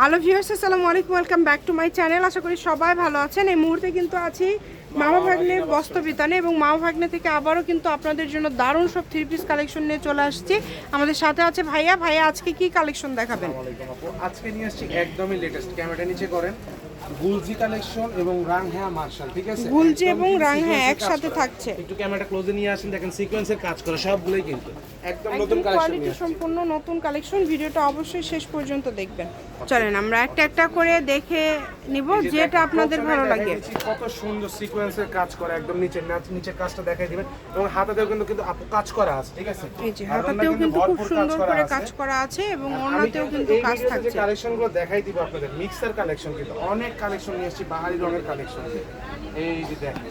Hello viewers, আসসালামু আলাইকুম, welcome back to my channel. আশা করি সবাই ভালো আছেন। এই মুহূর্তে কিন্তু আছি মামা ভাগ্নের বস্ত্রবিতানে এবং মামা ভাগ্নে থেকে আবারও কিন্তু আপনাদের জন্য দারুণ সব থ্রি পিস কালেকশন নিয়ে চলে আসছি। আমাদের সাথে আছে ভাইয়া। ভাইয়া আজকে কি কালেকশন দেখাবেন? আজকে নিয়ে আসছি একদমই লেটেস্ট, ক্যামেরা নিচে করেন, গুলজি কালেকশন এবং রাংহা মার্শাল। ঠিক আছে, গুলজি এবং রাংহা একসাথে থাকছে। একটু ক্যামেরাটা ক্লোজে নিয়ে আসেন, দেখেন সিকোয়েন্সের কাজ করে সবগুলোই কিন্তু একদম নতুন একদম কালেকশন কোয়ালিটি সম্পূর্ণ নতুন কালেকশন। ভিডিওটা অবশ্যই শেষ পর্যন্ত দেখবেন। চলেন আমরা একটা একটা করে দেখে নিব যেটা আপনাদের ভালো লাগে। কত সুন্দর সিকোয়েন্সের কাজ করা, একদম নিচের কাজটা দেখাই দিবেন এবং হাতাতেও কিন্তু আপু কাজ করা আছে। ঠিক আছে, এই যে হাতাতেও কিন্তু খুব সুন্দর করে কাজ করা আছে এবং ওনাতেও কিন্তু কাজ থাকছে। কালেকশনগুলো দেখাই দিব আপনাদের, মিক্সার কালেকশন কিন্তু অনেক কালেকশন নিয়ে এসেছি, বাহারি রঙের কালেকশন। এই যে দেখেন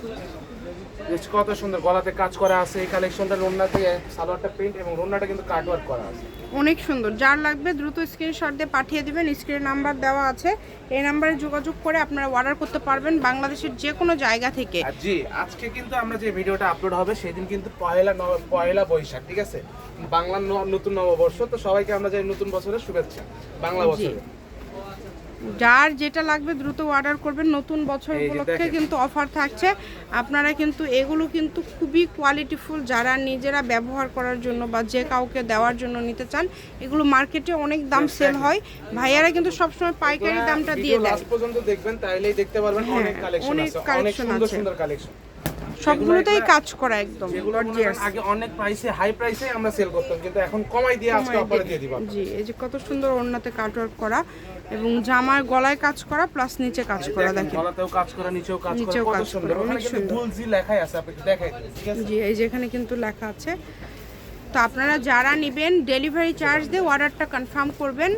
কত সুন্দর গলাতে কাজ করা আছে। এই কালেকশনটার ওড়নাতে সালোয়ারটা প্রিন্ট এবং ওড়নাটা কিন্তু কাটওয়ার্ক করা আছে, অনেক সুন্দর। যার লাগবে দ্রুত স্ক্রিনশট দিয়ে পাঠিয়ে দিবেন। স্ক্রিনে নাম্বার দেওয়া আছে, এই নাম্বারে যোগাযোগ করে আপনারা অর্ডার করতে পারবেন বাংলাদেশের যে কোনো জায়গা থেকে। জি, আজকে কিন্তু আমরা যে ভিডিওটা আপলোড হবে সেদিন কিন্তু পয়লা বৈশাখ। ঠিক আছে, বাংলা নতুন নববর্ষ, তো সবাইকে আমরা যে নতুন বছরের শুভেচ্ছা বাংলা বছরে। যার যেটা লাগবে দ্রুত অর্ডার করবেন। নতুন বছর উপলক্ষে কিন্তু অফার থাকছে। আপনারা কিন্তু এগুলো কিন্তু খুবই কোয়ালিটিফুল, যারা নিজেরা ব্যবহার করার জন্য বা যে কাউকে দেওয়ার জন্য নিতে চান। এগুলো মার্কেটে অনেক দাম সেল হয়, ভাইয়ারা কিন্তু সবসময় পাইকারি দামটা দিয়ে দেয়। লাস্ট পর্যন্ত দেখবেন, তাইলেই দেখতে পারবেন অনেক কালেকশন আছে, অনেক সুন্দর সুন্দর কালেকশন। সবগুলোতেই কাজ করা একদম গর্জিয়াস। আগে অনেক প্রাইসে, হাই প্রাইসে আমরা সেল করতাম, কিন্তু এখন কমাই দিয়ে আজকে অফারে দিয়ে দিব। জি, এই যে কত সুন্দর ওড়নাতে কাটওয়ার্ক করা এবং জামার গলায় কাজ করা প্লাস নিচে কাজ করা। দেখেন গলাতেও কাজ করা, নিচেও কাজ করা, কত সুন্দর। অনেক সুন্দর গুলজি লেখাই আছে, আপনাকে দেখাই দিই। ঠিক আছে, জি, এই যে এখানে কিন্তু লেখা আছে। তো আপনারা যারা নেবেন ডেলিভারি চার্জ দিয়ে অর্ডারটা কনফার্ম করবেন।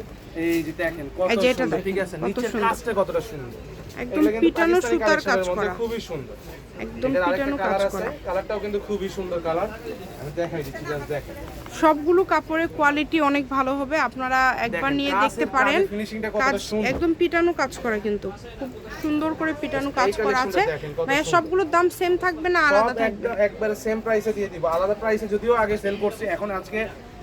এই যে দেখেন কত সুন্দর। ঠিক আছে, নিচের কাজটা কতটা সুন্দর, একদম পিটানো সুতার কাজ করা, খুবই সুন্দর। একদম পিটানো কাজ করা। কালারটাও কিন্তু খুবই সুন্দর কালার, আমি দেখাই দিচ্ছি, জাস্ট দেখেন। সবগুলো কাপড়ের কোয়ালিটি অনেক ভালো হবে, আপনারা একবার নিয়ে দেখতে পারেন। কাজ একদম পিটানো কাজ করা, কিন্তু খুব সুন্দর করে পিটানো কাজ করা আছে। ভাইয়া সবগুলোর দাম সেম থাকবে না আলাদা থাকবে? একবারে সেম প্রাইসে দিয়ে দিব। আলাদা প্রাইসে যদিও আগে সেল করছি, এখন আজকে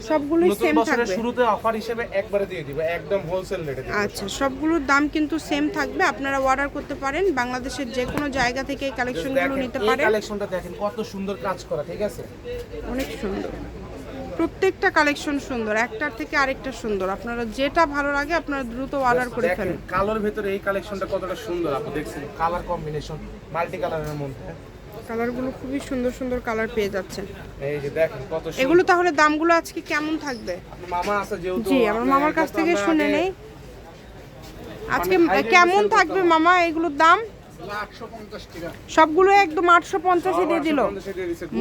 সবগুলোই সেম থাকবে। শুরুতে অফার হিসেবে একবারে দিয়ে দিব, একদম হোলসেল রেটে দিব। আচ্ছা, সবগুলোর দাম কিন্তু সেম থাকবে। আপনারা অর্ডার করতে পারেন, বাংলাদেশের যে কোনো জায়গা থেকে এই কালেকশনগুলো নিতে পারেন। এই কালেকশনটা দেখেন কত সুন্দর কাজ করা। ঠিক আছে, অনেক সুন্দর, প্রত্যেকটা কালেকশন সুন্দর, একটার থেকে আরেকটা সুন্দর। আপনারা যেটা ভালো লাগে আপনারা দ্রুত অর্ডার করে ফেলেন। কালোর ভিতরে এই কালেকশনটা কতটা সুন্দর, আপনি দেখছেন কালার কম্বিনেশন, মাল্টি কালারের মধ্যে কালারগুলো খুবই সুন্দর সুন্দর কালার পেয়ে যাচ্ছেন। এই যে দেখেন কত সুন্দর। এগুলো তাহলে দামগুলো আজকে কেমন থাকবে? আপনার মামা আছে যেহেতু, জি, আমার মামার কাছ থেকে শুনে নেই আজকে কেমন থাকবে মামা এগুলোর দাম। 850 টাকা সবগুলো একদম 850 দিয়ে দিল,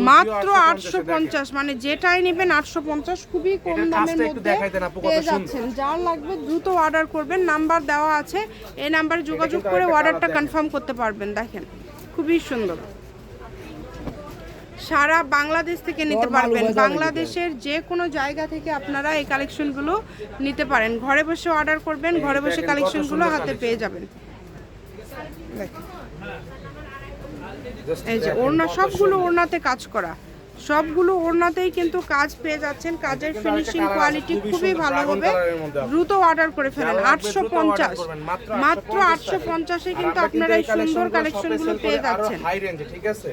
মাত্র 850। মানে যেটাই নেবেন 850, খুবই কম দামের মধ্যে পেয়ে যাচ্ছেন। যার লাগবে দ্রুত অর্ডার করবেন, নাম্বার দেওয়া আছে, এই নাম্বারে যোগাযোগ করে অর্ডারটা কনফার্ম করতে পারবেন। দেখেন খুবই সুন্দর, সারা বাংলাদেশ থেকে নিতে পারবেন। বাংলাদেশের যে কোনো জায়গা থেকে আপনারা এই কালেকশনগুলো নিতে পারেন। ঘরে বসে অর্ডার করবেন, ঘরে বসে কালেকশনগুলো হাতে পেয়ে যাবেন। দেখেন এই যে ওড়না, সবগুলো ওড়নাতে কাজ করা, সবগুলো ওড়নাতেই কিন্তু কাজ পেয়ে যাচ্ছেন। কাজের ফিনিশিং কোয়ালিটি খুবই ভালো হবে, দ্রুত অর্ডার করে ফেলেন। 850, মাত্র 850-এ কিন্তু আপনারা এই সুন্দর কালেকশনগুলো পেয়ে যাচ্ছেন। হাই রেঞ্জে। ঠিক আছে,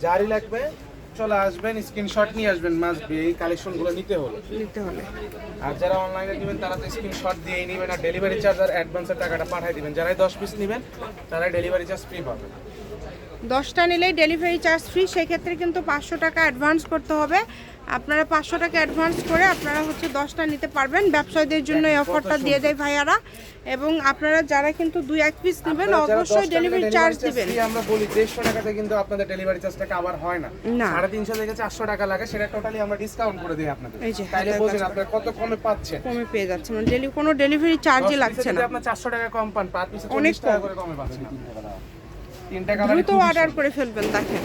যারই লাগবে চলে আসবেন, স্ক্রিনশট নিয়ে আসবেন। মাস্ট বি এই কালেকশনগুলো নিতে হলে। আর যারা অনলাইনে নেবেন তারা তো স্ক্রিনশট দিয়েই নেবেন, আর ডেলিভারি চার্জ আর অ্যাডভান্সের টাকাটা পাঠিয়ে দিবেন। যারাই 10 পিস নেবেন তারাই ডেলিভারি চার্জ ফ্রি পাবেন। 10টা নিলেই ডেলিভারি চার্জ ফ্রি। সেক্ষেত্রে কিন্তু 500 টাকা অ্যাডভান্স করতে হবে। আপনারা 500 টাকা অ্যাডভান্স করে আপনারা 10টা নিতে পারবেন। ব্যবসায়ীদের জন্য এই অফারটা দিয়ে দেয় ভাইয়ারা। এবং আপনারা যারা কিন্তু 2-1 পিস নেবেন অবশ্যই ডেলিভারি চার্জ দিবেন। আমরা বলি 150 টাকাতে কিন্তু আপনাদের ডেলিভারি চার্জটা কভার হয় না, 350 থেকে 400 টাকা লাগে, সেটা টোটালি আমরা ডিসকাউন্ট করে দিই আপনাদের। তাইলে বুঝেন আপনারা কত কমে পাচ্ছেন, কমে পেয়ে যাচ্ছেন। মানে কোনো ডেলিভারি চার্জই লাগছে না। যদি আপনি 400 টাকা কম পান, পার পিসে 40 টাকা করে কমে পাচ্ছেন। দ্রুত অর্ডার করে ফেলবেন। দেখেন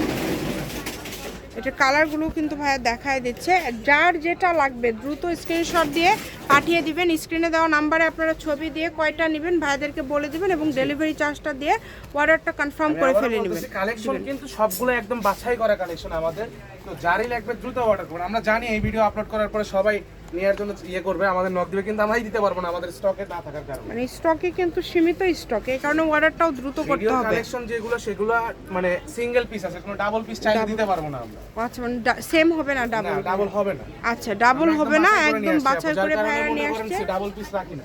এটা কালারগুলো কিন্তু ভাইয়া দেখায় দিচ্ছে। যার যেটা লাগবে দ্রুত স্ক্রিনশট দিয়ে পাঠিয়ে দিবেন। স্ক্রিনে দেওয়া নাম্বারে আপনারা ছবি দিয়ে কয়টা নেবেন ভাইদেরকে বলে দিবেন এবং ডেলিভারি চার্জটা দিয়ে অর্ডারটা কনফার্ম করে ফেলে নেবেন। কালেকশন কিন্তু সবগুলো একদম বাছাই করা কালেকশন আমাদের, তো যারই লাগবে দ্রুত অর্ডার করুন। আমরা জানি এই ভিডিও আপলোড করার পরে সবাই নেওয়ার জন্য ইয়ে করবে, আমাদের নক দিবে, কিন্তু আমরাই দিতে পারবো না আমাদের স্টকে না থাকার কারণে। মানে স্টকে কিন্তু সীমিত স্টক, এই কারণে অর্ডারটাও দ্রুত করতে হবে। কালেকশন যেগুলো সেগুলো মানে সিঙ্গেল পিস আছে, কোনো ডাবল পিস চাইলে দিতে পারবো না আমরা। আচ্ছা, মানে সেম হবে না, ডাবল হবে না। আচ্ছা, ডাবল হবে না, একদম বাছাই করে ভাইয়ারা নিয়ে আসছে। ডাবল পিস রাখি না।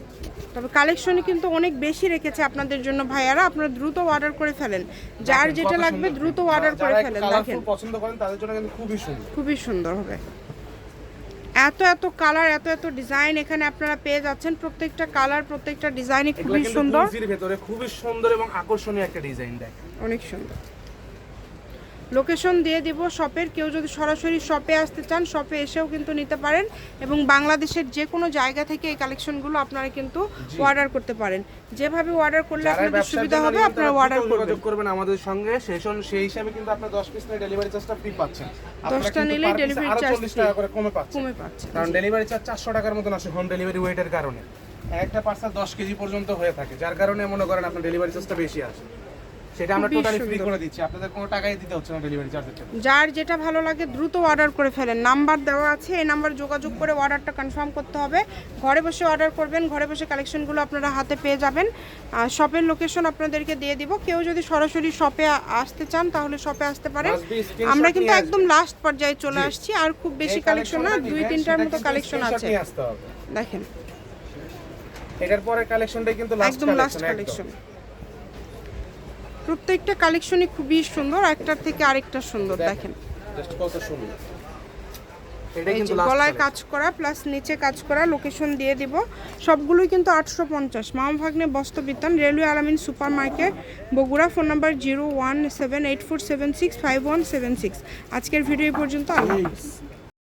তবে কালেকশনই কিন্তু অনেক বেশি রেখেছে আপনাদের জন্য ভাইয়ারা, আপনারা দ্রুত অর্ডার করে ফেলেন, যার যেটা লাগবে দ্রুত অর্ডার করে ফেলেন। দেখেন পছন্দ করেন তাদের জন্য কিন্তু খুবই সুন্দর, খুবই সুন্দর হবে। এত এত কালার, এত এত ডিজাইন এখানে আপনারা পেয়ে যাচ্ছেন। প্রত্যেকটা কালার, প্রত্যেকটা ডিজাইনই খুবই সুন্দর, এর ভিতরে খুবই সুন্দর এবং আকর্ষণীয় একটা ডিজাইন দেখ, অনেক সুন্দর। লোকেশন দিয়ে দিব শপের, কেউ যদি সরাসরি শপে আসতে চান শপে এসেও কিন্তু নিতে পারেন, এবং বাংলাদেশের যে কোনো জায়গা থেকে এই কালেকশনগুলো আপনারা কিন্তু অর্ডার করতে পারেন। যেভাবে অর্ডার করলে আপনাদের সুবিধা হবে আপনারা অর্ডার করবেন আমাদের সঙ্গে, সেই হিসাবে কিন্তু আপনারা 10 পিস নিয়ে ডেলিভারি চার্জটা ফ্রি পাচ্ছেন। 10টা নিলে ডেলিভারি চার্জ 40 টাকা করে কমে পাচ্ছেন, কারণ ডেলিভারি চার্জ 400 টাকার মতন আসে হোম ডেলিভারি ওয়েটের কারণে। একটা পার্সেল 10 কেজি পর্যন্ত হয়ে থাকে, যার কারণে মনে করেন আপনার ডেলিভারি চার্জটা বেশি আসে। সেটা আমরা টোটালি ফ্রি করে দিচ্ছি, আপনাদের কোনো টাকাই দিতে হচ্ছে না ডেলিভারি চার্জের জন্য। যার যেটা ভালো লাগে দ্রুত অর্ডার করে ফেলেন। নাম্বার দেওয়া আছে, এই নাম্বারে যোগাযোগ করে অর্ডারটা কনফার্ম করতে হবে। ঘরে বসে অর্ডার করবেন, ঘরে বসে কালেকশনগুলো আপনারা হাতে পেয়ে যাবেন। শপের লোকেশন আপনাদেরকে দিয়ে দিব, কেউ যদি সরাসরি শপে আসতে চান তাহলে শপে আসতে পারেন। আমরা কিন্তু একদম লাস্ট পর্যায়ে চলে আসছি, আর খুব বেশি কালেকশন না, 2-3টার মতো কালেকশন আছে। দেখেন এটার পরে কালেকশনটাই কিন্তু একদম লাস্ট কালেকশন। প্রত্যেকটা কালেকশনই খুবই সুন্দর, একটার থেকে আরেকটা সুন্দর। দেখেন জাস্ট কত সুন্দর, এটা এই কিন্তু যে গলায় কাজ করা প্লাস নিচে কাজ করা। লোকেশন দিয়ে দিব, সবগুলোই কিন্তু 850 মামা ভাগ্নে বস্ত্রবিতান, রেলওয়ে আলামিন super market, Bogura. Phone number 01784765176। আজকের ভিডিও এই পর্যন্ত, আল্লাহ হাফেজ।